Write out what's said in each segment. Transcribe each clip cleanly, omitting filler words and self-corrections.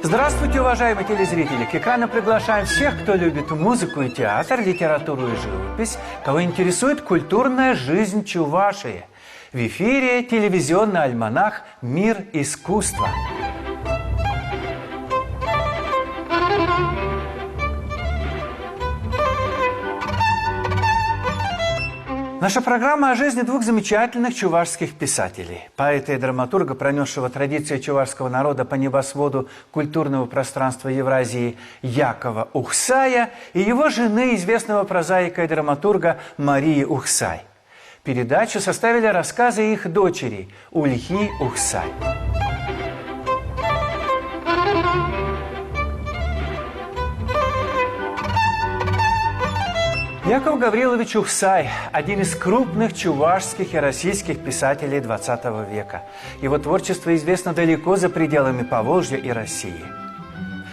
Здравствуйте, уважаемые телезрители! К экрану приглашаем всех, кто любит музыку и театр, литературу и живопись, кого интересует культурная жизнь Чувашии. В эфире телевизионный альманах «Мир искусства». Наша программа о жизни двух замечательных чувашских писателей. Поэта и драматурга, пронесшего традиции чувашского народа по небосводу культурного пространства Евразии Якова Ухсая и его жены, известного прозаика и драматурга Марии Ухсай. Передачу составили рассказы их дочери Ульхи Ухсай. Яков Гаврилович Ухсай – один из крупных чувашских и российских писателей XX века. Его творчество известно далеко за пределами Поволжья и России.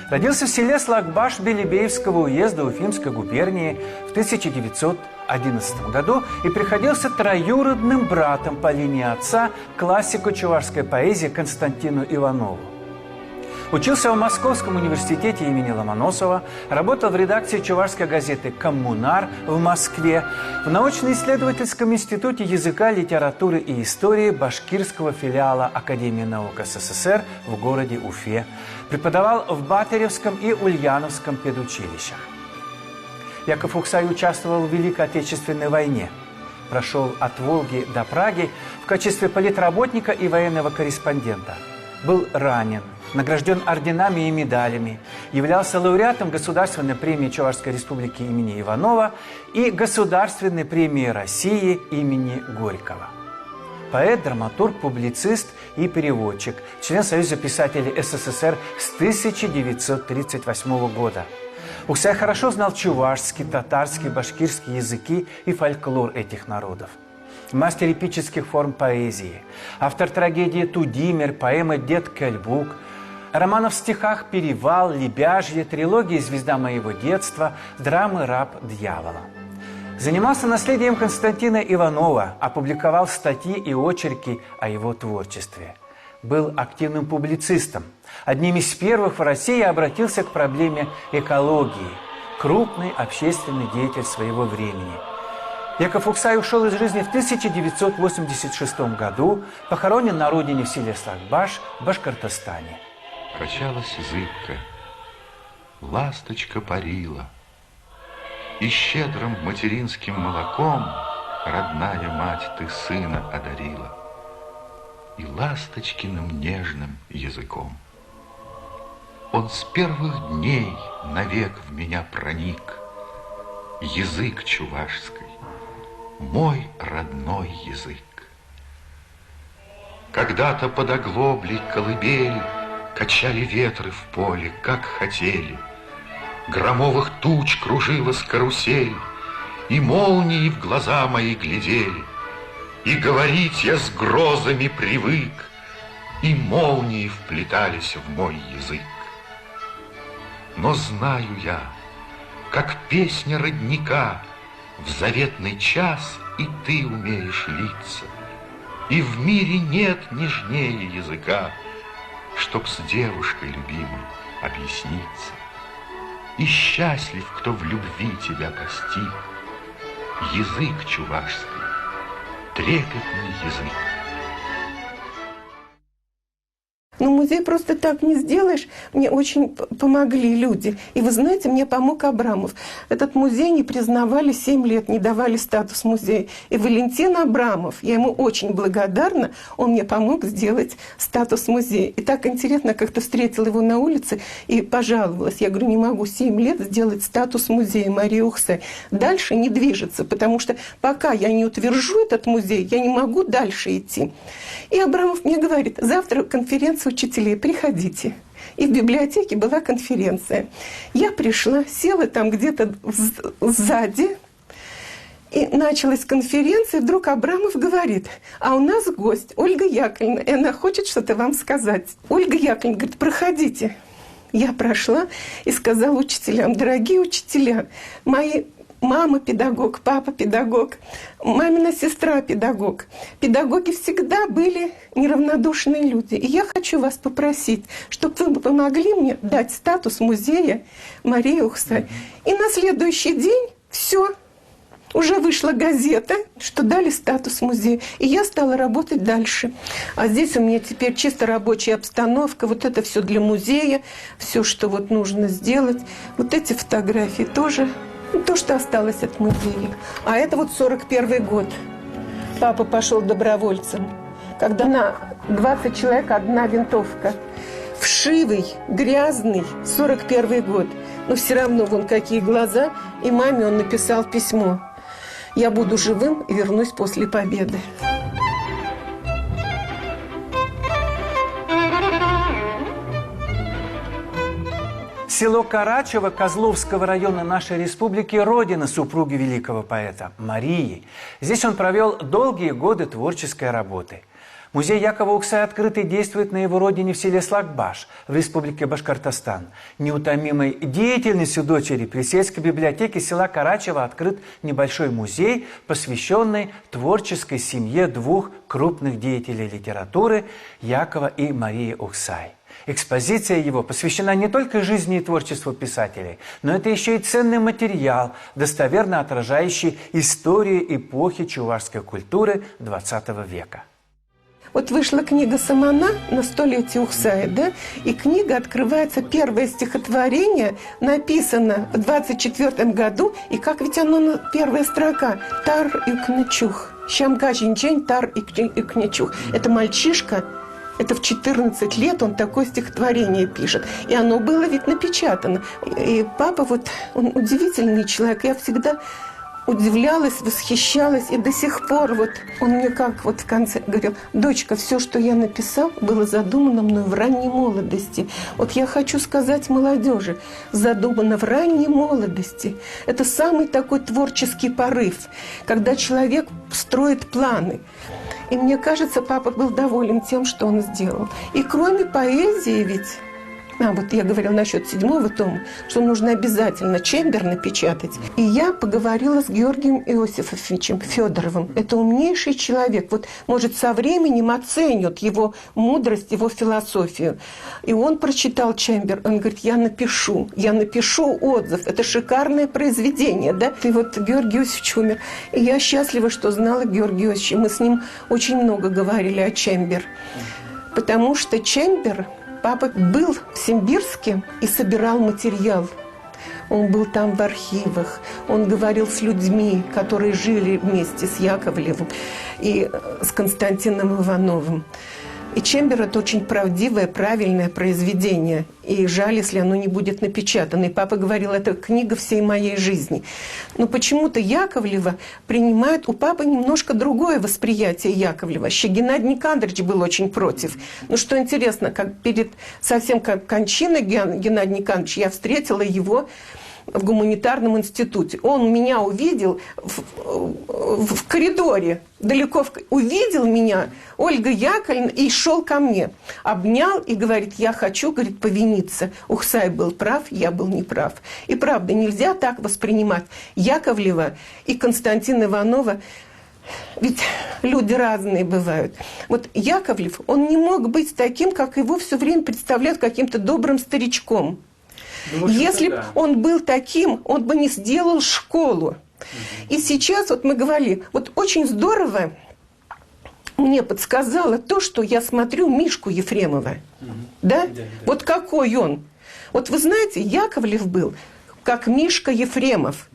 Родился в селе Слагбаш Белебеевского уезда Уфимской губернии в 1911 году и приходился троюродным братом по линии отца классику чувашской поэзии Константину Иванову. Учился в Московском университете имени Ломоносова, работал в редакции чувашской газеты «Коммунар» в Москве, в научно-исследовательском институте языка, литературы и истории башкирского филиала Академии наук СССР в городе Уфе, преподавал в Батыревском и Ульяновском педучилищах. Яков Ухсай участвовал в Великой Отечественной войне, прошел от Волги до Праги в качестве политработника и военного корреспондента, был ранен, награжден орденами и медалями, являлся лауреатом Государственной премии Чувашской Республики имени Иванова и Государственной премии России имени Горького. Поэт, драматург, публицист и переводчик, член Союза писателей СССР с 1938 года. Ухсай хорошо знал чувашский, татарский, башкирский языки и фольклор этих народов. Мастер эпических форм поэзии, автор трагедии «Тудимир», поэмы «Дед Кельбук», романов в стихах «Перевал», «Лебяжье», трилогии «Звезда моего детства», драмы «Раб дьявола». Занимался наследием Константина Иванова, опубликовал статьи и очерки о его творчестве. Был активным публицистом. Одним из первых в России обратился к проблеме экологии. Крупный общественный деятель своего времени. Яков Ухсай ушел из жизни в 1986 году, похоронен на родине в селе Слагбаш в Башкортостане. Качалась зыбка, ласточка парила, и щедрым материнским молоком родная мать ты сына одарила, и ласточкиным нежным языком. Он с первых дней навек в меня проник, язык чувашский, мой родной язык. Когда-то под оглоблей колыбели качали ветры в поле, как хотели. Громовых туч кружилась карусель, и молнии в глаза мои глядели. И говорить я с грозами привык, и молнии вплетались в мой язык. Но знаю я, как песня родника, в заветный час и ты умеешь литься, и в мире нет нежнее языка, чтоб с девушкой любимой объясниться. И счастлив, кто в любви тебя постиг, язык чувашский, трепетный язык. Но музей просто так не сделаешь. Мне очень помогли люди. И вы знаете, мне помог Абрамов. Этот музей не признавали 7 лет, не давали статус музея. И Валентин Абрамов, я ему очень благодарна, он мне помог сделать статус музея. И так интересно, как-то встретила его на улице и пожаловалась. Я говорю, не могу 7 лет сделать статус музея Марии Ухсай. Дальше не движется, потому что пока я не утвержу этот музей, я не могу дальше идти. И Абрамов мне говорит, завтра конференция учителей, приходите. И в библиотеке была конференция. Я пришла, села там где-то сзади, и началась конференция, и вдруг Абрамов говорит, а у нас гость Ольга Яковлевна, и она хочет что-то вам сказать. Ольга Яковлевна говорит, проходите. Я прошла и сказала учителям, дорогие учителя, мои мама педагог, папа педагог, мамина сестра педагог. Педагоги всегда были неравнодушные люди. И я хочу вас попросить, чтобы вы помогли мне дать статус музея Марии Ухсай. И на следующий день все. Уже вышла газета, что дали статус музея. И я стала работать дальше. А здесь у меня теперь чисто рабочая обстановка. Вот это все для музея, все, что вот нужно сделать. Вот эти фотографии тоже, то, что осталось от музея. А это вот 41 год. Папа пошел добровольцем. Когда на 20 человек одна винтовка. Вшивый, грязный, 41 год. Но все равно вон какие глаза. И маме он написал письмо. Я буду живым и вернусь после победы. Село Карачево Козловского района нашей республики – родина супруги великого поэта Марии. Здесь он провел долгие годы творческой работы. Музей Якова Ухсая открыт и действует на его родине в селе Слакбаш в республике Башкортостан. Неутомимой деятельностью дочери при сельской библиотеке села Карачево открыт небольшой музей, посвященный творческой семье двух крупных деятелей литературы Якова и Марии Ухсай. Экспозиция его посвящена не только жизни и творчеству писателей, но это еще и ценный материал, достоверно отражающий историю эпохи чувашской культуры XX века. Вот вышла книга «Самана» на 100-летие Ухсая, да? И книга открывается, первое стихотворение написано в 24 году, и как ведь оно, первая строка «Тар икнечух», «Щамга жинчень тар икнечух». Это мальчишка, это в 14 лет он такое стихотворение пишет. И оно было ведь напечатано. И папа, вот, он удивительный человек. Я всегда удивлялась, восхищалась, и до сих пор вот он мне как вот в конце говорил: дочка, все, что я написал, было задумано мной в ранней молодости. Вот я хочу сказать молодежи, задумано в ранней молодости. Это самый такой творческий порыв, когда человек строит планы. И мне кажется, папа был доволен тем, что он сделал. И кроме поэзии ведь... вот я говорила насчет 7-го тома, что нужно обязательно Чембер напечатать. И я поговорила с Георгием Иосифовичем Федоровым. Это умнейший человек. Вот, может, со временем оценят его мудрость, его философию. И он прочитал Чембер. Он говорит: я напишу отзыв. Это шикарное произведение, да? И вот Георгий Иосифович умер. И я счастлива, что знала Георгия Иосифовича. Мы с ним очень много говорили о Чембер. Потому что Чембер... Папа был в Симбирске и собирал материал. Он был там в архивах, он говорил с людьми, которые жили вместе с Яковлевым и с Константином Ивановым. И Чембер – это очень правдивое, правильное произведение. И жаль, если оно не будет напечатано. И папа говорил: это книга всей моей жизни. Но почему-то Яковлева принимает... У папы немножко другое восприятие Яковлева. Еще Геннадий Никандрович был очень против. Но что интересно, как совсем как кончина Геннадия Никандровича, я встретила его в гуманитарном институте. Он меня увидел в коридоре, далеко увидел меня, Ольга Яковлевна, и шел ко мне. Обнял и говорит: я хочу, говорит, повиниться. Ухсай был прав, я был неправ. И правда, нельзя так воспринимать Яковлева и Константина Иванова. Ведь люди разные бывают. Вот Яковлев, он не мог быть таким, как его все время представляют каким-то добрым старичком. Если бы он был таким, он бы не сделал школу. И сейчас вот мы говорили, вот очень здорово мне подсказало то, что я смотрю Мишку Ефремова. Да? Вот какой он. Вот вы знаете, Яковлев был как Мишка Ефремов.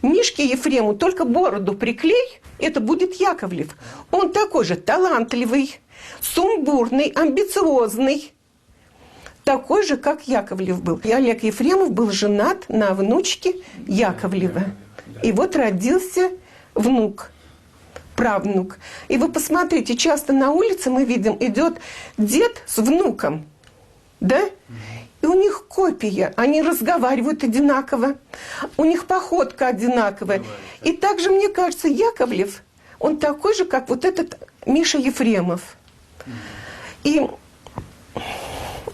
Мишке Ефрему только бороду приклей, это будет Яковлев. Он такой же талантливый, сумбурный, амбициозный. Такой же, как Яковлев был. И Олег Ефремов был женат на внучке Яковлева. И вот родился внук, правнук. И вы посмотрите, часто на улице мы видим, идет дед с внуком, да? И у них копия, они разговаривают одинаково, у них походка одинаковая. И также, мне кажется, Яковлев, он такой же, как вот этот Миша Ефремов. И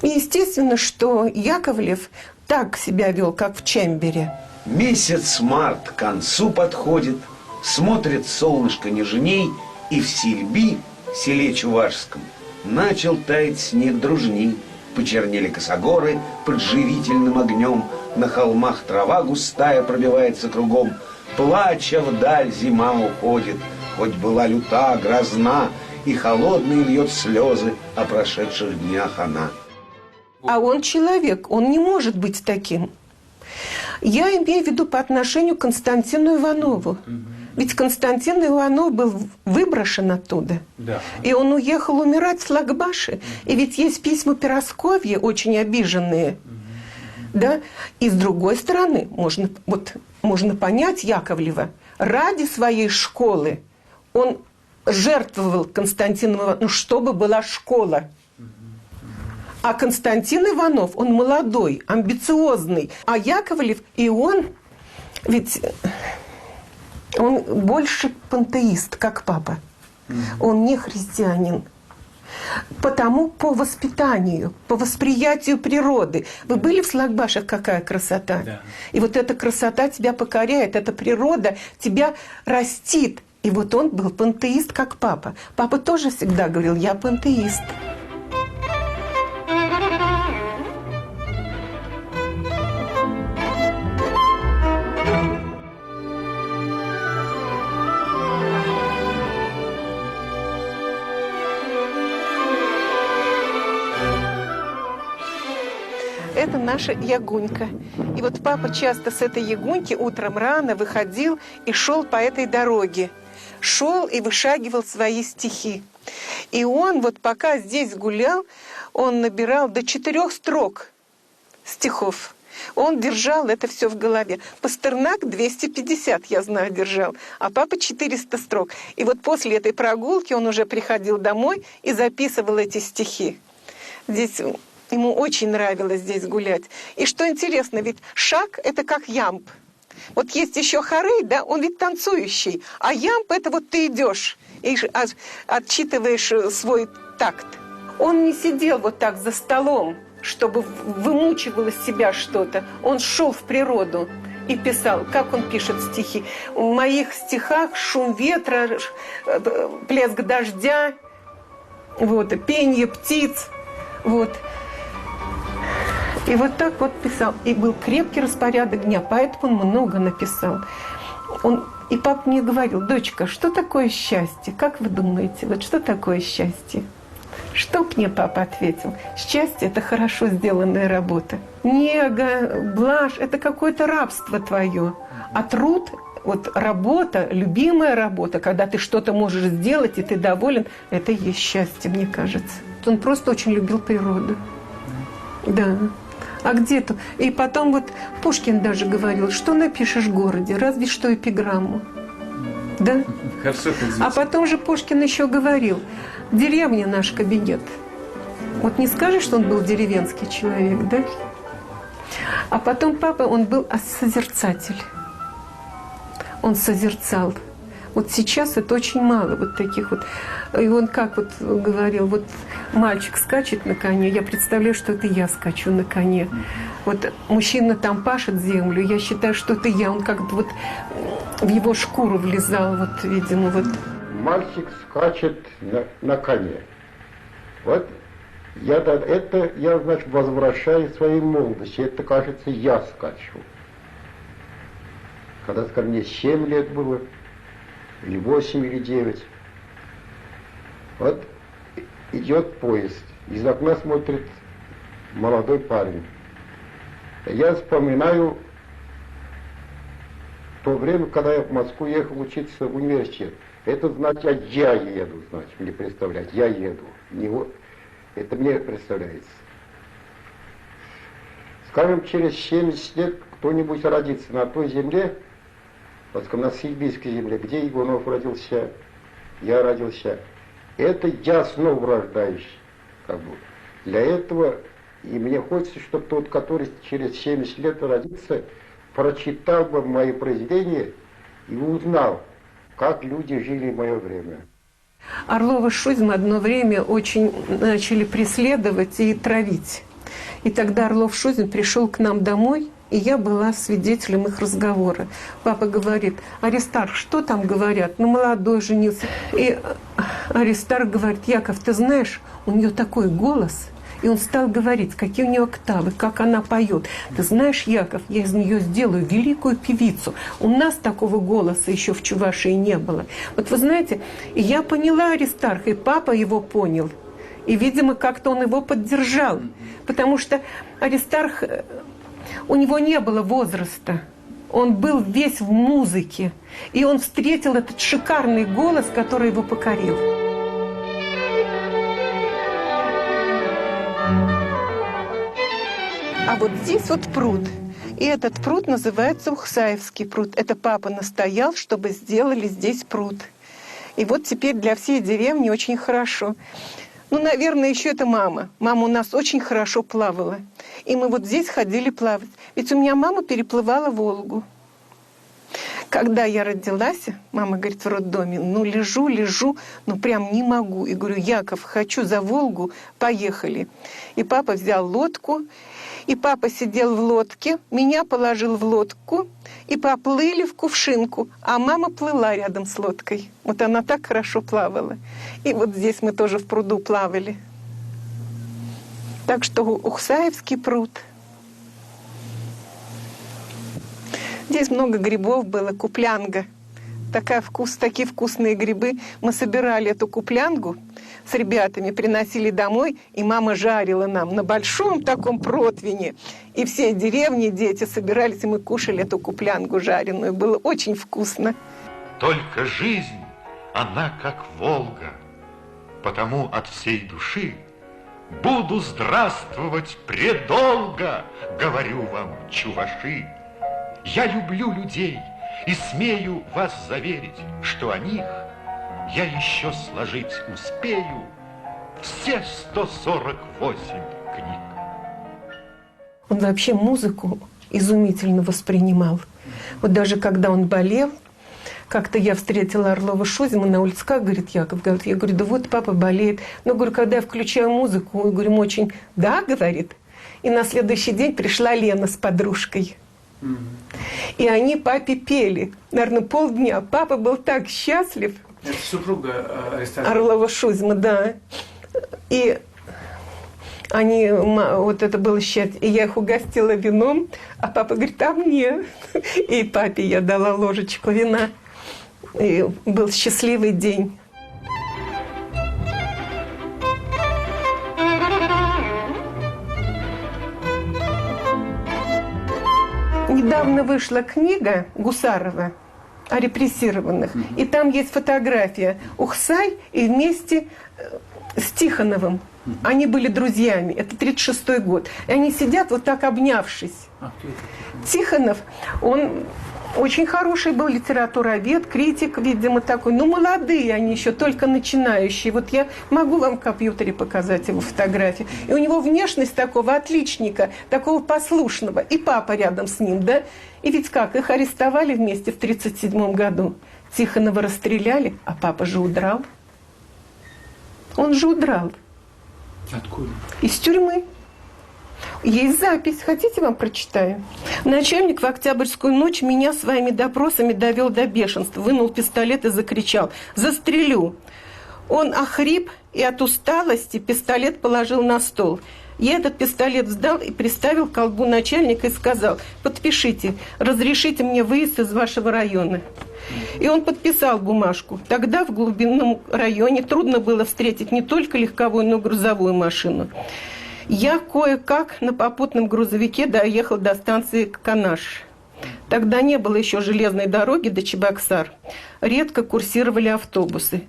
естественно, что Яковлев так себя вел, как в Чембере. Месяц март к концу подходит, смотрит солнышко нежней, и в Сельби, селе Чувашском, начал таять снег дружней. Почернели косогоры под живительным огнем, на холмах трава густая пробивается кругом. Плача вдаль зима уходит, хоть была люта, грозна, и холодные льет слезы о прошедших днях она. А он человек, он не может быть таким. Я имею в виду по отношению к Константину Иванову. Ведь Константин Иванов был выброшен оттуда. Да. И он уехал умирать в Лагбаше. И ведь есть письма Пиросковья, очень обиженные. Да? И с другой стороны, можно понять Яковлева. Ради своей школы он жертвовал Константину Иванову, чтобы была школа. А Константин Иванов, он молодой, амбициозный. А Яковлев и он, ведь он больше пантеист, как папа. Он не христианин. Потому по воспитанию, по восприятию природы. Вы были в Слагбашах, какая красота? Да. И вот эта красота тебя покоряет, эта природа тебя растит. И вот он был пантеист, как папа. Папа тоже всегда говорил, я пантеист. Это наша ягунька. И вот папа часто с этой ягуньки утром рано выходил и шел по этой дороге. Шел и вышагивал свои стихи. И он вот пока здесь гулял, он набирал до 4 строк стихов. Он держал это все в голове. Пастернак 250, я знаю, держал, а папа 400 строк. И вот после этой прогулки он уже приходил домой и записывал эти стихи. Здесь ему очень нравилось здесь гулять. И что интересно, ведь шаг – это как ямб. Вот есть еще хорей, да, он ведь танцующий, а ямб – это вот ты идешь и отчитываешь свой такт. Он не сидел вот так за столом, чтобы вымучивал из себя что-то. Он шел в природу и писал, как он пишет стихи. В моих стихах шум ветра, плеск дождя, вот, пенье птиц, вот. И вот так вот писал. И был крепкий распорядок дня, поэтому он много написал. И папа мне говорил, дочка, что такое счастье? Как вы думаете, вот что такое счастье? Что мне папа ответил? Счастье – это хорошо сделанная работа. Нега, блажь – это какое-то рабство твое. А труд, вот работа, любимая работа, когда ты что-то можешь сделать, и ты доволен, это и есть счастье, мне кажется. Он просто очень любил природу. Да. А где-то? И потом вот Пушкин даже говорил, что напишешь в городе, разве что эпиграмму. Да? Хорошо, а потом же Пушкин еще говорил, деревня наш кабинет. Вот не скажешь, что он был деревенский человек, да? А потом папа, он был созерцатель. Он созерцал. Вот сейчас это очень мало вот таких вот. И он как вот говорил, вот мальчик скачет на коне, я представляю, что это я скачу на коне. Вот мужчина там пашет землю, я считаю, что это я. Он как-то вот в его шкуру влезал, вот, видимо, вот. Мальчик скачет на коне. Вот я, значит, возвращаю своей молодости. Это, кажется, я скачу. Когда, скажем, мне 7 лет было, или 8, или 9. Вот идет поезд. Из окна смотрит молодой парень. Я вспоминаю то время, когда я в Москву ехал учиться в университет. Это, значит, я еду, значит, мне представлять. Я еду. Это мне представляется. Скажем, через 70 лет кто-нибудь родится на той земле, вот на Сибирской земле, где Иванов родился, я родился. Это я снова рождаюсь, как бы. Для этого и мне хочется, чтобы тот, который через 70 лет родится, прочитал бы мои произведения и узнал, как люди жили в мое время. Орлова-Шузьма одно время очень начали преследовать и травить. И тогда Орлов-Шузьм пришел к нам домой и я была свидетелем их разговора. Папа говорит: Аристарх, что там говорят? Ну, молодой женился. И Аристарх говорит: Яков, ты знаешь, у нее такой голос. И он стал говорить, какие у нее октавы, как она поет. Ты знаешь, Яков, я из нее сделаю великую певицу. У нас такого голоса еще в Чувашии не было. Вот вы знаете, и я поняла Аристарха, и папа его понял. И, видимо, как-то он его поддержал. Потому что Аристарх, у него не было возраста. Он был весь в музыке. И он встретил этот шикарный голос, который его покорил. А вот здесь вот пруд. И этот пруд называется Ухсаевский пруд. Это папа настоял, чтобы сделали здесь пруд. И вот теперь для всей деревни очень хорошо. Ну, наверное, еще это мама. Мама у нас очень хорошо плавала. И мы вот здесь ходили плавать. Ведь у меня мама переплывала Волгу. Когда я родилась, мама говорит в роддоме, ну, лежу, ну, прям не могу. И говорю: Яков, хочу за Волгу, поехали. И папа взял лодку, и папа сидел в лодке, меня положил в лодку, и поплыли в кувшинку, а мама плыла рядом с лодкой. Вот она так хорошо плавала. И вот здесь мы тоже в пруду плавали. Так что Ухсаевский пруд. Здесь много грибов было, куплянга. Такие вкусные грибы. Мы собирали эту куплянгу с ребятами, приносили домой, и мама жарила нам на большом таком противне. И все деревни, дети собирались, и мы кушали эту куплянгу жареную. Было очень вкусно. Только жизнь, она как Волга, потому от всей души буду здравствовать предолго, говорю вам, чуваши. Я люблю людей и смею вас заверить, что о них я еще сложить успею все 148 книг. Он вообще музыку изумительно воспринимал. Вот даже когда он болел, как-то я встретила Орлова Шузима на улице, как, говорит, Яков, говорит, я говорю, да вот папа болеет. Но, говорю, когда я включаю музыку, мы говорим, очень, да, говорит. И на следующий день пришла Лена с подружкой. И они папе пели. Наверное, полдня. Папа был так счастлив. Это супруга Аристарха. Орлова Шузима, да. И они, вот это было счастье. И я их угостила вином, а папа говорит, а мне? И папе я дала ложечку вина. И был счастливый день. Недавно вышла книга Гусарова о репрессированных. И там есть фотография Ухсай и вместе с Тихоновым. Они были друзьями. Это 1936 год. И они сидят вот так обнявшись. Тихонов, он очень хороший был литературовед, критик, видимо, такой. Ну, молодые они еще, только начинающие. Вот я могу вам в компьютере показать его фотографии. И у него внешность такого отличника, такого послушного. И папа рядом с ним, да? И ведь как, их арестовали вместе в 1937 году. Тихонова расстреляли, а папа же удрал. Он же удрал. Откуда? Из тюрьмы. Есть запись. Хотите, вам прочитаю? Начальник в Октябрьскую ночь меня своими допросами довел до бешенства. Вынул пистолет и закричал: «Застрелю!» Он охрип и от усталости пистолет положил на стол. Я этот пистолет сдал и приставил к колбу начальника и сказал: «Подпишите, разрешите мне выезд из вашего района». И он подписал бумажку. Тогда в глубинном районе трудно было встретить не только легковую, но и грузовую машину. Я кое-как на попутном грузовике доехал до станции Канаш. Тогда не было еще железной дороги до Чебоксар. Редко курсировали автобусы.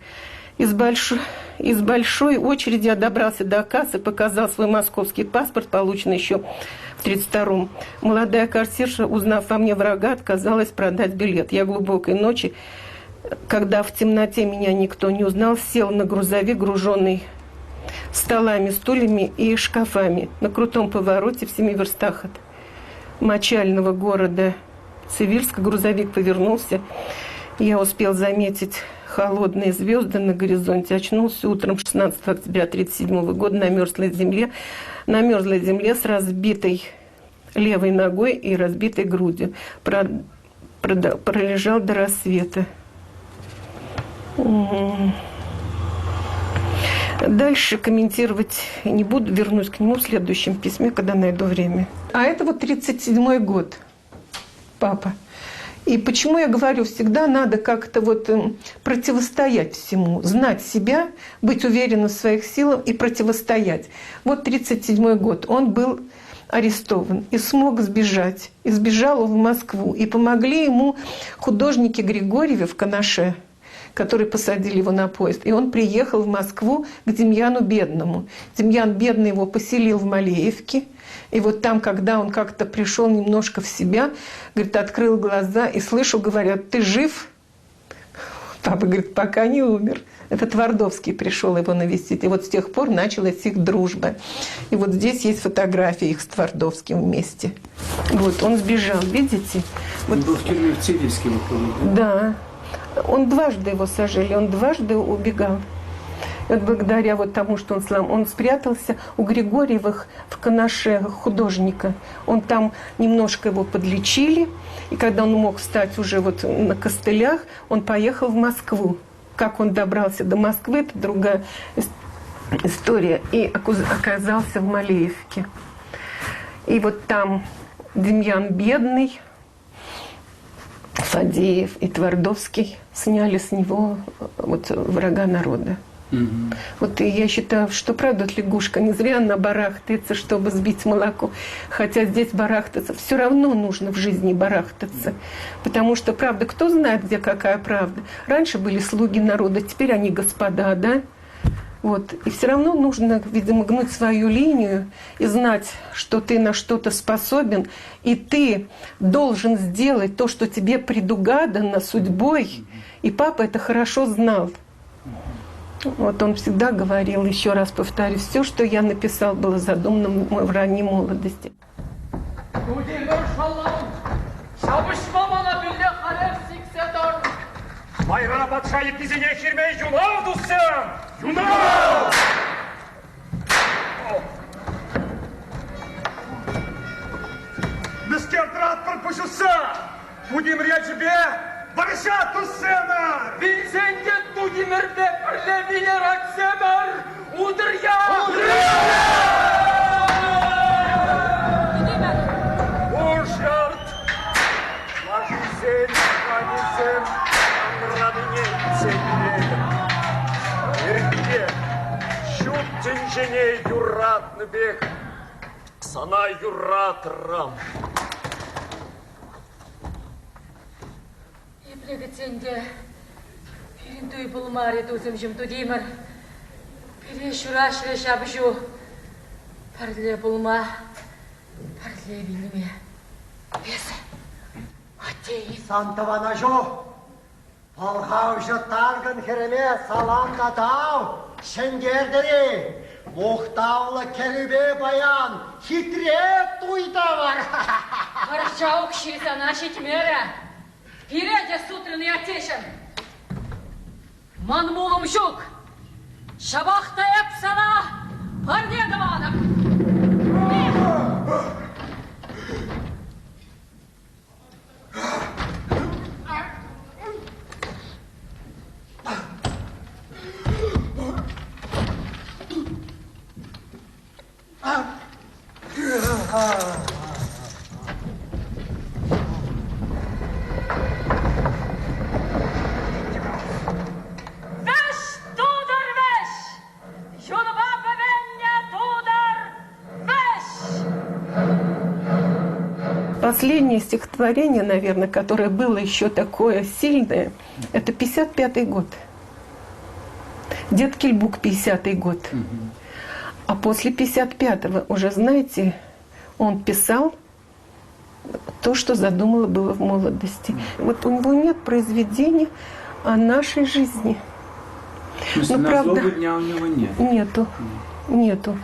Из большой очереди я добрался до кассы, показал свой московский паспорт, полученный еще в 1932-м. Молодая кассирша, узнав во мне врага, отказалась продать билет. Я глубокой ночи, когда в темноте меня никто не узнал, сел на грузовик, груженный столами, стульями и шкафами на крутом повороте в 7 верстах от мочального города Цивильска. Грузовик повернулся. Я успел заметить холодные звезды на горизонте. Очнулся утром 16 октября 1937 года на мерзлой земле с разбитой левой ногой и разбитой грудью. Пролежал до рассвета. Дальше комментировать не буду, вернусь к нему в следующем письме, когда найду время. А это вот 37-й год, папа. И почему я говорю, всегда надо как-то вот противостоять всему, знать себя, быть уверенным в своих силах и противостоять. Вот 37-й год, он был арестован и смог сбежать. И сбежал он в Москву. И помогли ему художники Григорьеве в Канаше, которые посадили его на поезд. И он приехал в Москву к Демьяну Бедному. Демьян Бедный его поселил в Малеевке. И вот там, когда он как-то пришел немножко в себя, говорит, открыл глаза и слышу, говорят, ты жив? Папа говорит, пока не умер. Это Твардовский пришел его навестить. И вот с тех пор началась их дружба. И вот здесь есть фотография их с Твардовским вместе. Вот, он сбежал, видите? Вот. Он был в тюрьме в Цивильске, вы помните? Да. Он дважды его сажали, он дважды убегал. И вот благодаря вот тому, что он спрятался у Григорьевых в Канаше художника. Он там немножко его подлечили, и когда он мог встать уже вот на костылях, он поехал в Москву. Как он добрался до Москвы, это другая история. И оказался в Малеевке. И вот там Демьян Бедный, Фадеев и Твардовский сняли с него вот «Врага народа». Вот и я считаю, что правда лягушка не зря она барахтается, чтобы сбить молоко. Хотя здесь барахтаться все равно нужно в жизни барахтаться. Потому что правда, кто знает, где какая правда. Раньше были слуги народа, теперь они господа, да? Вот. И все равно нужно, видимо, гнуть свою линию и знать, что ты на что-то способен, и ты должен сделать то, что тебе предугадано судьбой. И папа это хорошо знал. Вот он всегда говорил, еще раз повторюсь, все, что я написал, было задумано в ранней молодости. Майрана патша епизіне кермей юнау дұссам! Юнау! Мискертрат пропущуса! Будем речебе барышат дұссамар! Винсенде Тудимерде бірлевіне раксемар! Удыря! Удыря! Ушарт! Лажисен, Лажисен! Ерге, шут тенжене юратны бек, сана юратырам. Еплегітсенде, перендуй бұлмары дузым жымту деймір. Пере шура-шура шабышу, парле бұлма, парле бейніме. Бесі, отей. Сантавана жо. Полхаушы таргын хереме саламда дау, шенгердери, мұқтаулы керебе баян, хитрет туйда бар. Харчаук шиса наши тмеря, переде сутрыны атешен. Манмулым жук, шабахта эпсана, пардеды ванок. Последнее стихотворение, наверное, которое было еще такое сильное, это 55-й год. Дед Кильбук, 50-й год. А после 55-го уже, знаете, он писал то, что задумано было в молодости. Вот у него нет произведений о нашей жизни. Но, правда, злобы дня у него нет. Нету.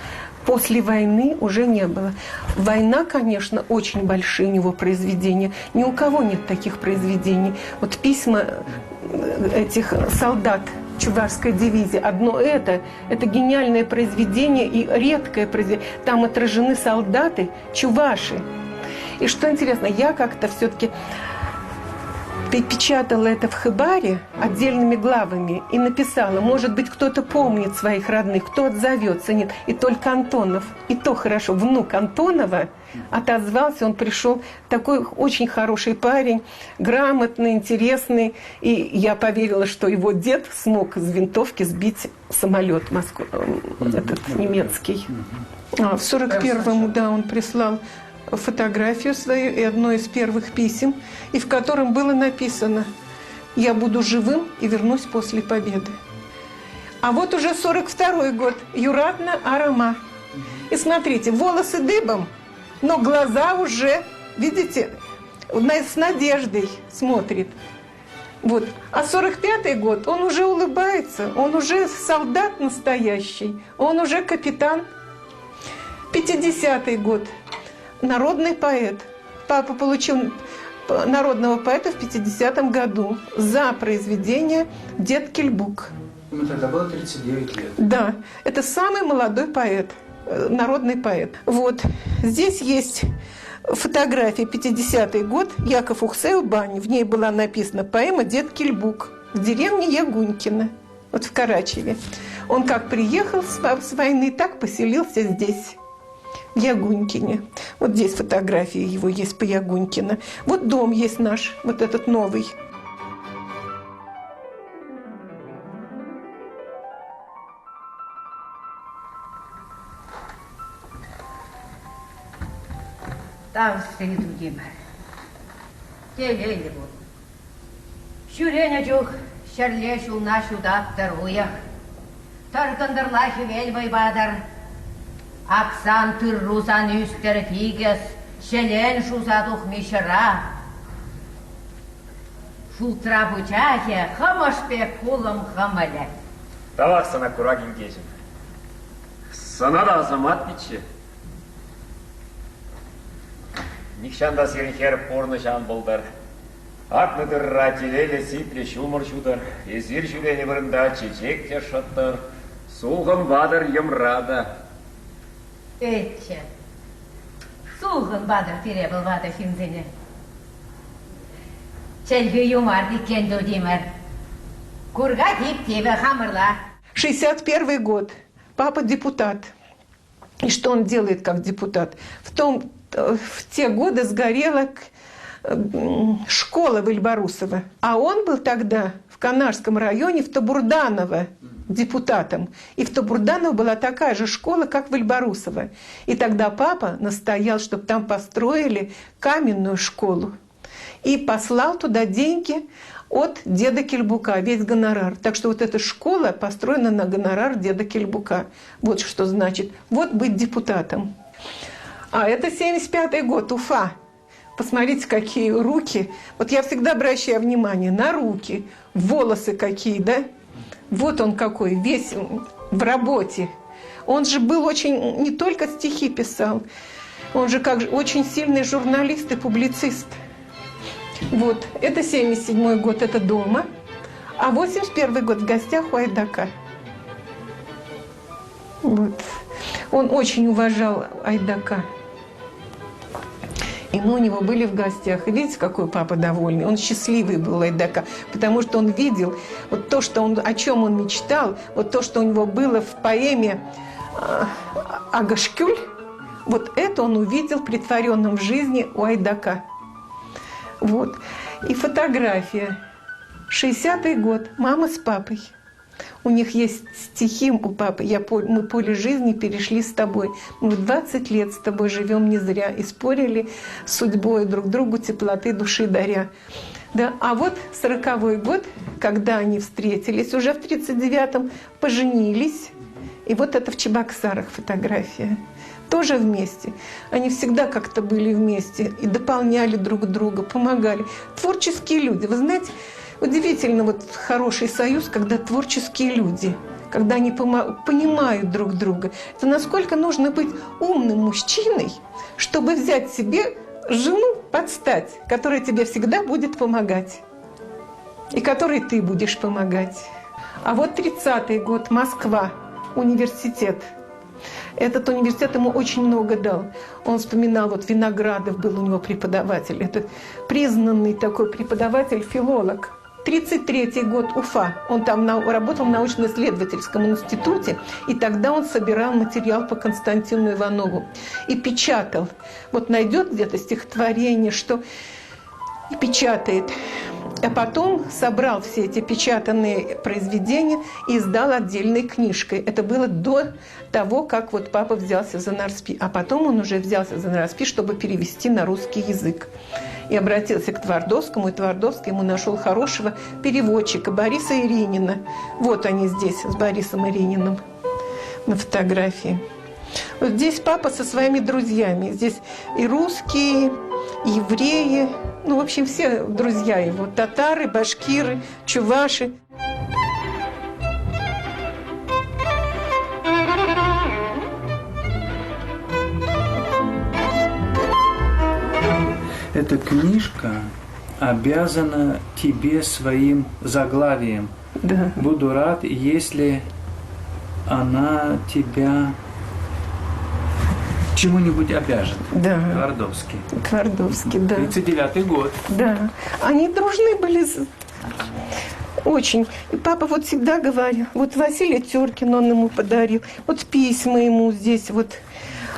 После войны уже не было. Война, конечно, очень большие у него произведения. Ни у кого нет таких произведений. Вот письма этих солдат Чувашской дивизии. Одно это гениальное произведение и редкое произведение. Там отражены солдаты, чуваши. И что интересно, я как-то все-таки печатала это в Хыбаре отдельными главами и написала, может быть, кто-то помнит своих родных, кто отзовется, нет. И только Антонов, и то хорошо, внук Антонова отозвался, он пришел, такой очень хороший парень, грамотный, интересный, и я поверила, что его дед смог из винтовки сбить самолет этот немецкий. В 41-м, да, он прислал фотографию свою и одно из первых писем, и в котором было написано: «Я буду живым и вернусь после победы». А вот уже 42-й год, Юратна Арама. И смотрите, волосы дыбом, но глаза уже, видите, с надеждой смотрит. Вот. А 45-й год, он уже улыбается, он уже солдат настоящий, он уже капитан. 50-й год. Народный поэт. Папа получил народного поэта в 50-м году за произведение «Дед Кельбук». Ему тогда было 39 лет. Да, это самый молодой поэт, народный поэт. Вот, здесь есть фотография, 50-й год, Яков Ухсеев бани. В ней была написана поэма «Дед Кельбук» в деревне Ягунькино, вот в Карачеве. Он как приехал с войны, так поселился здесь, в Ягунькине. Вот здесь фотографии его есть по Ягунькино. Вот дом есть наш, вот этот новый. Там стоит Димар. Телели вот. Шюреня жух, шарлешу нашу да вторуя. Таркандарлахи вельвай бадар. Аксан тыррузан үстер фигес, шелен шузадух мишера. Шултра бучахе, хамашпе кулам хамале. Тавак сана курагин кезим. Сана да азамат бичи. Никшанда сиринхер порно жан болдар. Акныдыр ратилеле сипле шумыр шудар. Эзир шудени бұрында чечек те шаттар. Суғын бадыр емрада. Этче. Суғын бадыр перебыл бадыр химзене. Челгі юмар дикенду Димар. Курга тип тебе хамырла. 61-й год. Папа депутат. И что он делает как депутат? В те годы сгорела школа в Эльбарусово. А он был тогда в Канарском районе, в Табурданово, депутатом. И в Табурданово была такая же школа, как в Эльбарусово. И тогда папа настоял, чтобы там построили каменную школу. И послал туда деньги от деда Кельбука, весь гонорар. Так что вот эта школа построена на гонорар деда Кельбука. Вот что значит. Вот быть депутатом. А это 75-й год, Уфа. Посмотрите, какие руки. Вот я всегда обращаю внимание на руки. Волосы какие, да? Вот он какой, весь в работе. Он же был очень, не только стихи писал, он же как очень сильный журналист и публицист. Вот, это 77-й год, это дома. А 81-й год в гостях у Айдака. Вот. Он очень уважал Айдака. И мы у него были в гостях. И видите, какой папа довольный. Он счастливый был, Айдака, потому что он видел вот то, что он, о чем он мечтал, вот то, что у него было в поэме «Агашкюль», вот это он увидел притворенным в жизни у Айдака. Вот. И фотография. 60-й год. Мама с папой. У них есть стихи у папы. Мы поле жизни перешли с тобой. Мы 20 лет с тобой живем не зря. И спорили с судьбой друг другу теплоты души даря. Да? А вот 40-й год, когда они встретились, уже в 39-м поженились. И вот это в Чебоксарах фотография. Тоже вместе. Они всегда как-то были вместе и дополняли друг друга, помогали. Творческие люди. Вы знаете, удивительно вот хороший союз, когда творческие люди, когда они понимают друг друга. Это насколько нужно быть умным мужчиной, чтобы взять себе жену под стать, которая тебе всегда будет помогать. И которой ты будешь помогать. А вот 30-й год, Москва, университет. Этот университет ему очень много дал. Он вспоминал, вот Виноградов был у него преподаватель. Это признанный такой преподаватель-филолог. 1933 год, Уфа. Он там работал в научно-исследовательском институте, и тогда он собирал материал по Константину Иванову и печатал. Вот найдет где-то стихотворение, что и печатает. А потом собрал все эти печатанные произведения и издал отдельной книжкой. Это было до того, как вот папа взялся за Нарспи. А потом он уже взялся за Нарспи, чтобы перевести на русский язык. И обратился к Твардовскому, и Твардовский ему нашел хорошего переводчика Бориса Иринина. Вот они здесь с Борисом Ирининым на фотографии. Вот здесь папа со своими друзьями. Здесь и русские, и евреи, ну, в общем, все друзья его. Татары, башкиры, чуваши. Эта книжка обязана тебе своим заглавием. Да. Буду рад, если она тебя чему-нибудь обяжет. Да. Твардовский. Твардовский, да. 39-й год. Да. Они дружны были очень. И папа вот всегда говорил, вот Василий Теркин он ему подарил, вот письма ему здесь вот.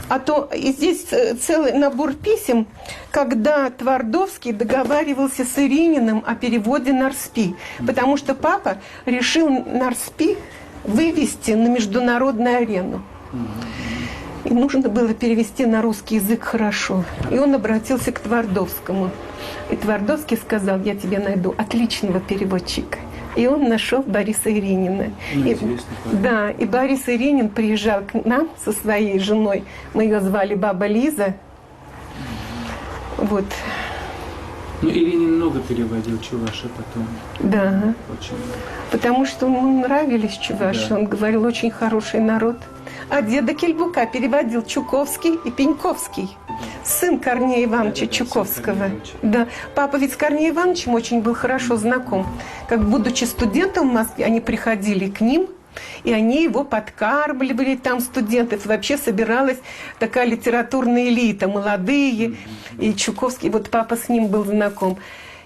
А то и здесь целый набор писем, когда Твардовский договаривался с Ирининым о переводе Нарспи. Потому что папа решил Нарспи вывести на международную арену. И нужно было перевести на русский язык хорошо. И он обратился к Твардовскому. И Твардовский сказал, я тебе найду отличного переводчика. И он нашел Бориса Иринина. Да, и Борис Иринин приезжал к нам со своей женой. Мы ее звали Баба Лиза. Вот. Ну, Иринин много переводил чуваши потом. Да. Очень много. Потому что ему нравились чуваши. Да. Он говорил, очень хороший народ. А деда Кельбука переводил Чуковский и Пеньковский. Сын Корнея Ивановича Чуковского. Да. Папа ведь с Корнеем Ивановичем очень был хорошо знаком. Как будучи студентом в Москве, они приходили к ним, и они его подкармливали, там студентов. Вообще собиралась такая литературная элита, молодые. И Чуковский, вот папа с ним был знаком.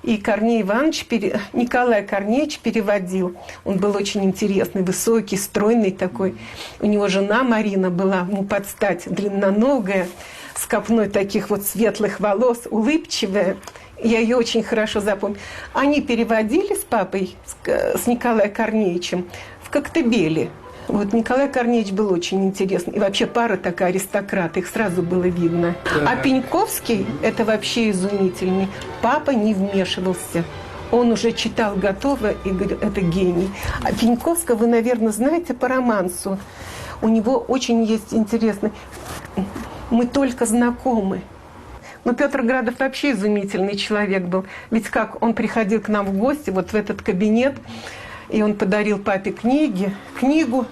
И Корней Иванович, Николай Корнеевич переводил. Он был очень интересный, высокий, стройный такой. У него жена Марина была ему под стать, длинноногая, с копной таких вот светлых волос, улыбчивая. Я ее очень хорошо запомнила. Они переводили с папой, с Николаем Корнеевичем, в Коктебеле. Вот Николай Корнеевич был очень интересный. И вообще пара такая аристократ, их сразу было видно. А Пеньковский, это вообще изумительный. Папа не вмешивался. Он уже читал готово и говорил, это гений. А Пеньковского вы, наверное, знаете по романсу. У него очень есть интересный... Мы только знакомы. Но Петр Градов вообще изумительный человек был. Ведь как он приходил к нам в гости, вот в этот кабинет, и он подарил папе книгу,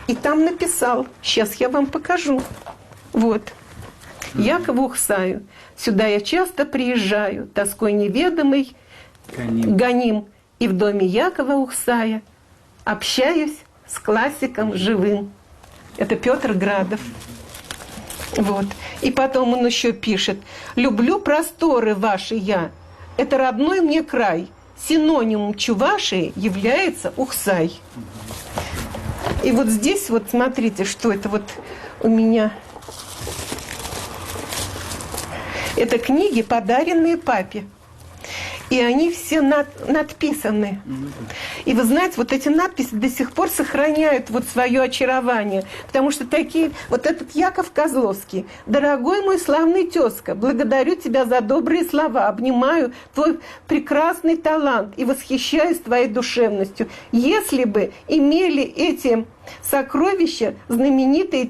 и там написал, сейчас я вам покажу. Вот. Якову Ухсаю. Сюда я часто приезжаю, тоской неведомой, гоним. И в доме Якова Ухсая общаюсь с классиком живым. Это Петр Градов. Вот. И потом он еще пишет. «Люблю просторы ваши я. Это родной мне край. Синонимом Чувашии является Ухсай». И вот здесь вот смотрите, что это вот у меня. Это книги, подаренные папе. И они все надписаны. И вы знаете, вот эти надписи до сих пор сохраняют вот свое очарование. Потому что такие... Вот этот Яков Козловский. «Дорогой мой славный тезка, благодарю тебя за добрые слова. Обнимаю твой прекрасный талант и восхищаюсь твоей душевностью. Если бы имели эти сокровища знаменитый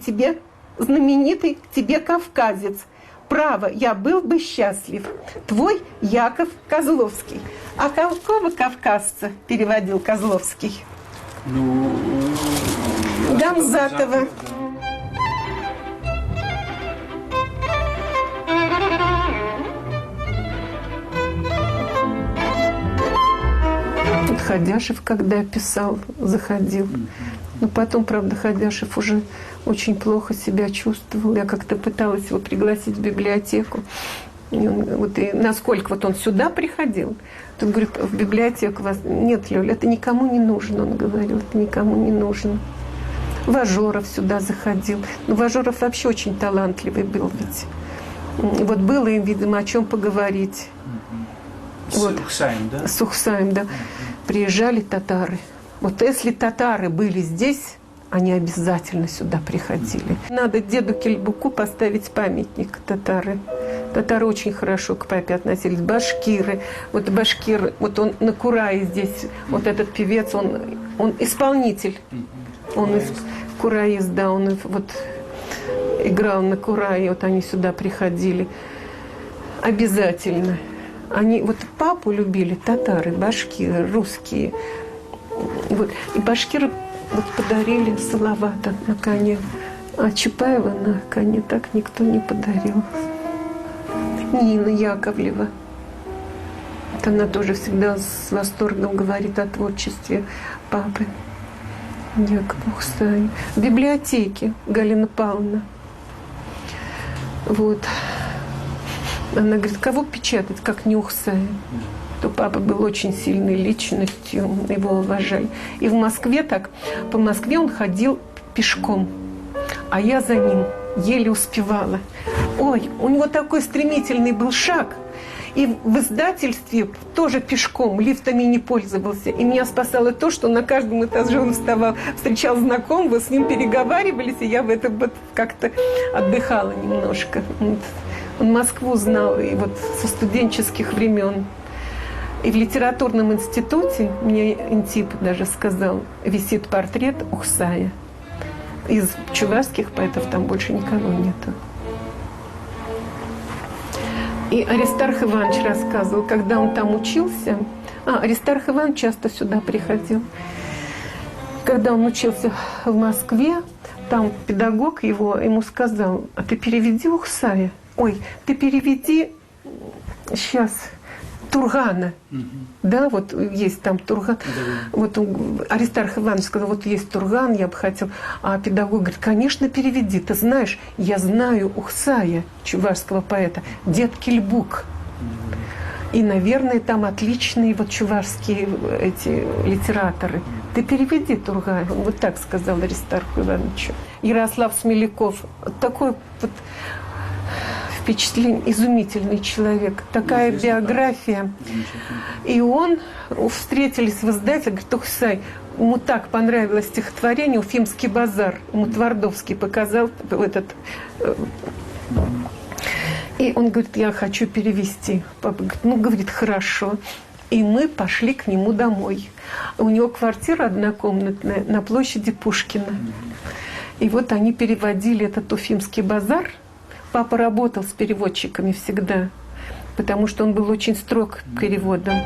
тебе кавказец, право, я был бы счастлив. Твой Яков Козловский». А какого кавказца переводил Козловский? Ну, Гамзатова. Ходяшев, когда писал, заходил. Но потом, правда, Ходяшев уже очень плохо себя чувствовал. Я как-то пыталась его пригласить в библиотеку. И насколько он сюда приходил, он говорит, в библиотеку вас... Нет, Лёля, это никому не нужно, он говорил, это никому не нужно. Важоров сюда заходил. Но Важоров вообще очень талантливый был ведь. Вот было им, видимо, о чем поговорить. С Ухсаем, да? С Ухсаем, да. Приезжали татары. Вот если татары были здесь, они обязательно сюда приходили. Надо деду Кельбуку поставить памятник татары. Татары очень хорошо к папе относились. Башкиры. Вот башкиры, вот он на Курае здесь, вот этот певец, он исполнитель. Он кураист, да, он вот играл на Курае, вот они сюда приходили. Обязательно. Они вот папу любили татары, башкиры, русские. Вот. И башкиры вот подарили Салавата на коне. А Чапаева на коне так никто не подарил. Нина Яковлева. Она тоже всегда с восторгом говорит о творчестве папы. Яков Ухсай. В библиотеке Галина Павловна. Вот. Она говорит, кого печатать, как не Ухсая? То папа был очень сильной личностью, его уважали. И в Москве так, по Москве он ходил пешком, а я за ним еле успевала. Ой, у него такой стремительный был шаг. И в издательстве тоже пешком, лифтами не пользовался. И меня спасало то, что на каждом этаже он вставал, встречал знакомого, с ним переговаривались, и я в этом вот как-то отдыхала немножко. Вот. Он Москву знал, и вот со студенческих времен. И в литературном институте, мне Интип даже сказал, висит портрет Ухсая. Из чувашских поэтов там больше никого нету. И Аристарх Иванович рассказывал, когда он там учился... Аристарх Иванович часто сюда приходил. Когда он учился в Москве, там педагог ему сказал, а ты переведи Ухсая. Ой, ты переведи сейчас Тургана. Да, вот есть там Турган. Вот Аристарх Иванович сказал, вот есть Турган, я бы хотел. А педагог говорит, конечно, переведи. Ты знаешь, я знаю Ухсая, чувашского поэта, дед Кельбук. И, наверное, там отличные вот чувашские эти литераторы. Ты переведи Тургана. Он вот так сказал Аристарху Ивановичу. Ярослав Смеляков. Такой вот впечатление, изумительный человек. Такая биография. И он, встретились в издательстве, говорит, Ухсай, ему так понравилось стихотворение «Уфимский базар». Ему Твардовский показал этот... И он говорит, я хочу перевести. Папа говорит, ну, говорит, хорошо. И мы пошли к нему домой. У него квартира однокомнатная на площади Пушкина. И вот они переводили этот «Уфимский базар». Папа работал с переводчиками всегда, потому что он был очень строг к переводам.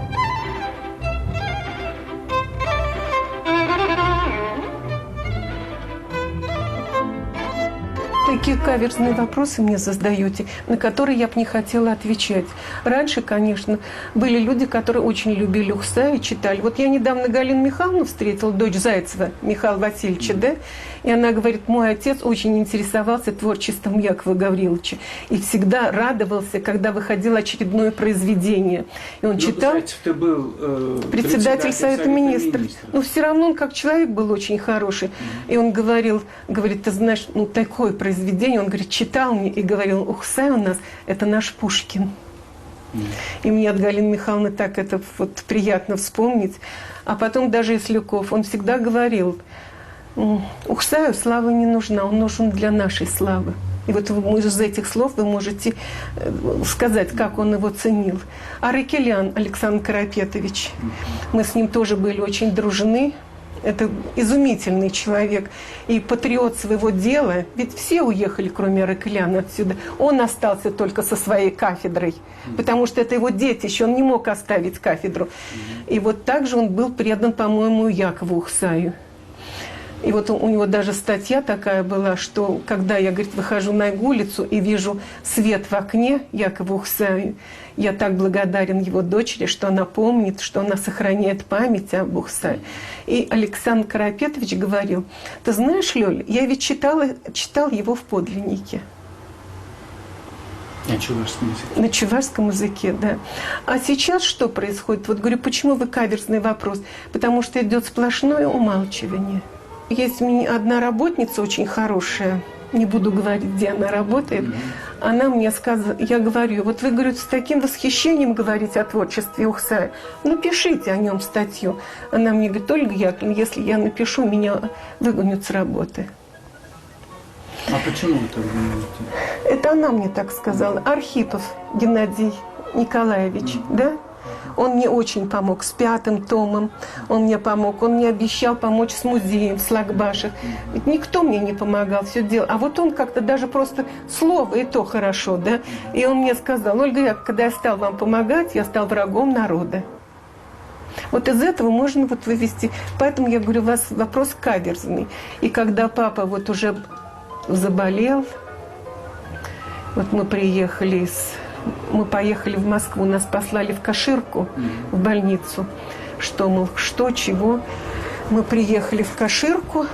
Такие каверзные вопросы мне задаете, на которые я бы не хотела отвечать. Раньше, конечно, были люди, которые очень любили Ухсая и читали. Вот я недавно Галину Михайловну встретила, дочь Зайцева Михаила Васильевича, да? И она говорит, мой отец очень интересовался творчеством Якова Гавриловича и всегда радовался, когда выходило очередное произведение. И он читал... Зайцев, ты был председатель Совета Министров. Но все равно он как человек был очень хороший. И он говорит, ты знаешь, ну такое произведение, он говорит, читал мне и говорил, Ухсай у нас, это наш Пушкин. И мне от Галины Михайловны так это вот приятно вспомнить. А потом даже Ислюков, он всегда говорил, Ухсаю слава не нужна, он нужен для нашей славы. И вот из этих слов вы можете сказать, как он его ценил. Арыкелян Александр Карапетович, мы с ним тоже были очень дружны. Это изумительный человек и патриот своего дела. Ведь все уехали, кроме Арыкеляна, отсюда. Он остался только со своей кафедрой, потому что это его детище, он не мог оставить кафедру. И вот также он был предан, по-моему, Якову Ухсаю. И вот у него даже статья такая была, что когда я, говорит, выхожу на улицу и вижу свет в окне Якова Ухсая, я так благодарен его дочери, что она помнит, что она сохраняет память об Ухсае. И Александр Карапетович говорил: ты знаешь, Лёля, я ведь читал его в подлиннике. На чувашском языке. На чувашском языке, да. А сейчас что происходит? Вот говорю, почему вы каверзный вопрос? Потому что идет сплошное умалчивание. Есть у меня одна работница очень хорошая, не буду говорить, где она работает, она мне сказала, я говорю, вот вы, говорю, с таким восхищением говорите о творчестве Ухсая, ну пишите о нем статью. Она мне говорит: Ольга Яковлевна, если я напишу, меня выгонят с работы. А почему вы так думаете? Это она мне так сказала. Архипов Геннадий Николаевич, да? Он мне очень помог с 5-м томом. Он мне помог. Он мне обещал помочь с музеем в Слагбашах. Ведь никто мне не помогал все делать. А вот он как-то даже просто слово, и то хорошо, да? И он мне сказал: Ольга, когда я стал вам помогать, я стал врагом народа. Вот из этого можно вот вывести. Поэтому я говорю, у вас вопрос каверзный. И когда папа вот уже заболел, вот мы поехали в Москву, нас послали в Каширку, в больницу. Что, мол, что, чего. Мы приехали в Каширку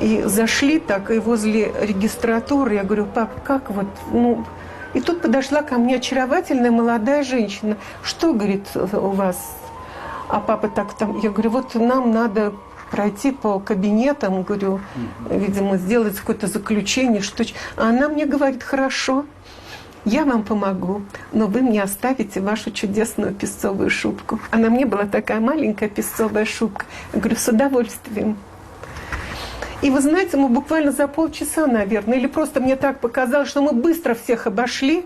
и зашли так, и возле регистратуры я говорю: пап, как вот, ну... И тут подошла ко мне очаровательная молодая женщина. Что, говорит, у вас? А папа так там... Я говорю, вот нам надо пройти по кабинетам, говорю, видимо, сделать какое-то заключение. Что... А она мне говорит: хорошо. Я вам помогу, но вы мне оставите вашу чудесную песцовую шубку. А на мне была такая маленькая песцовая шубка. Я говорю, с удовольствием. И вы знаете, мы буквально за полчаса, наверное, или просто мне так показалось, что мы быстро всех обошли.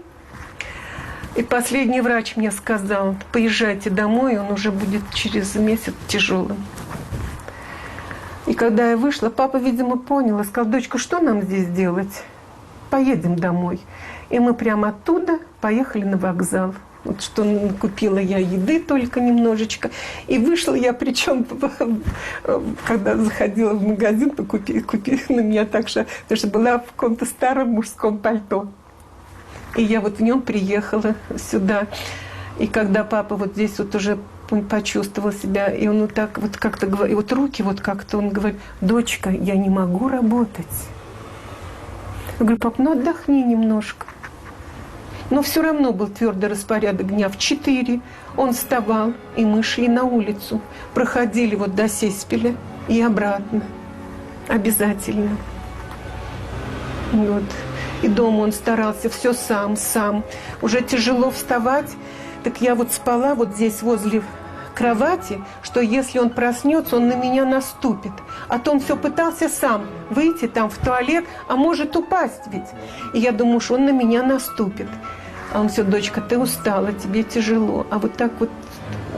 И последний врач мне сказал: поезжайте домой, он уже будет через месяц тяжелым. И когда я вышла, папа, видимо, понял и сказал: дочка, что нам здесь делать? Поедем домой. И мы прямо оттуда поехали на вокзал. Вот что купила я еды только немножечко. И вышла я, причем, когда заходила в магазин, то купили на меня так же, потому что была в каком-то старом мужском пальто. И я вот в нем приехала сюда. И когда папа вот здесь вот уже почувствовал себя, и он вот так вот как-то говорит, и вот руки вот как-то, он говорит: дочка, я не могу работать. Я говорю: пап, ну отдохни немножко. Но все равно был твердый распорядок дня. В 4 он вставал, и мы шли на улицу. Проходили вот до Сеспеля и обратно. Обязательно. Вот. И дома он старался все сам. Уже тяжело вставать. Так я вот спала вот здесь возле кровати, что если он проснется, он на меня наступит. А то он все пытался сам выйти там в туалет, а может упасть ведь. И я думаю, что он на меня наступит. А он все: дочка, ты устала, тебе тяжело. А вот так вот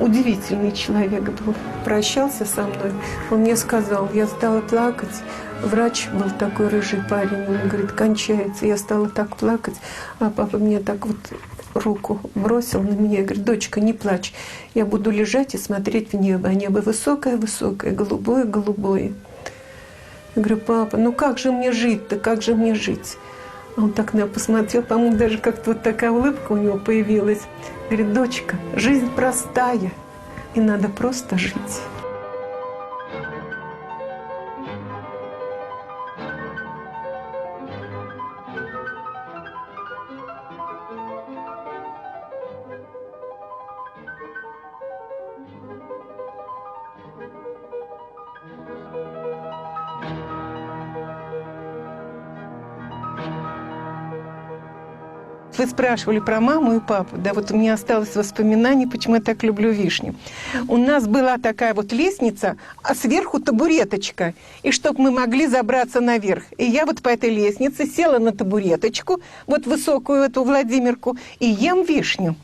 удивительный человек был. Прощался со мной. Он мне сказал, я стала плакать. Врач был такой рыжий парень, он говорит: кончается. Я стала так плакать, а папа мне так вот руку бросил на меня и говорит: дочка, не плачь. Я буду лежать и смотреть в небо. А небо высокое-высокое, голубое-голубое. Я говорю: папа, ну как же мне жить-то, как же мне жить? Он так на меня посмотрел, по-моему, даже как-то вот такая улыбка у него появилась. Говорит: дочка, жизнь простая, и надо просто жить. Вы спрашивали про маму и папу. Да, вот у меня осталось воспоминание, почему я так люблю вишню. У нас была такая вот лестница, а сверху табуреточка. И чтобы мы могли забраться наверх. И я вот по этой лестнице села на табуреточку, вот высокую эту Владимирку, и ем вишню.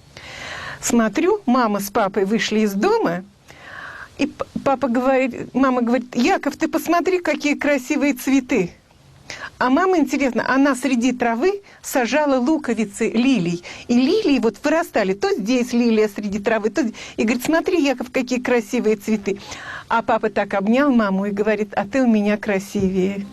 Смотрю, мама с папой вышли из дома, и мама говорит: Яков, ты посмотри, какие красивые цветы. А мама, интересно, она среди травы сажала луковицы лилий. И лилии вот вырастали. То здесь лилия среди травы, то... И говорит, смотри, Яков, какие красивые цветы. А папа так обнял маму и говорит, а ты у меня красивее.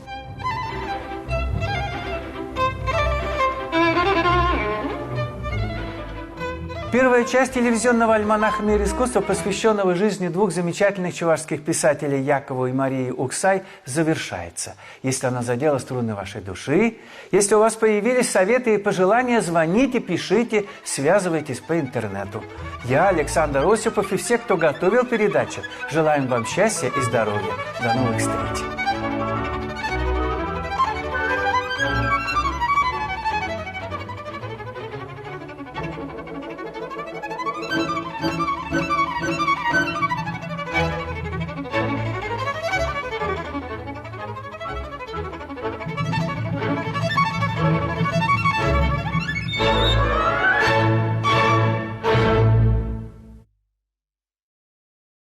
Первая часть телевизионного альманаха «Мир искусства», посвященного жизни двух замечательных чувашских писателей Якова и Марии Уксай, завершается. Если она задела струны вашей души, если у вас появились советы и пожелания, звоните, пишите, связывайтесь по интернету. Я, Александр Осипов, и все, кто готовил передачу, желаем вам счастья и здоровья. До новых встреч!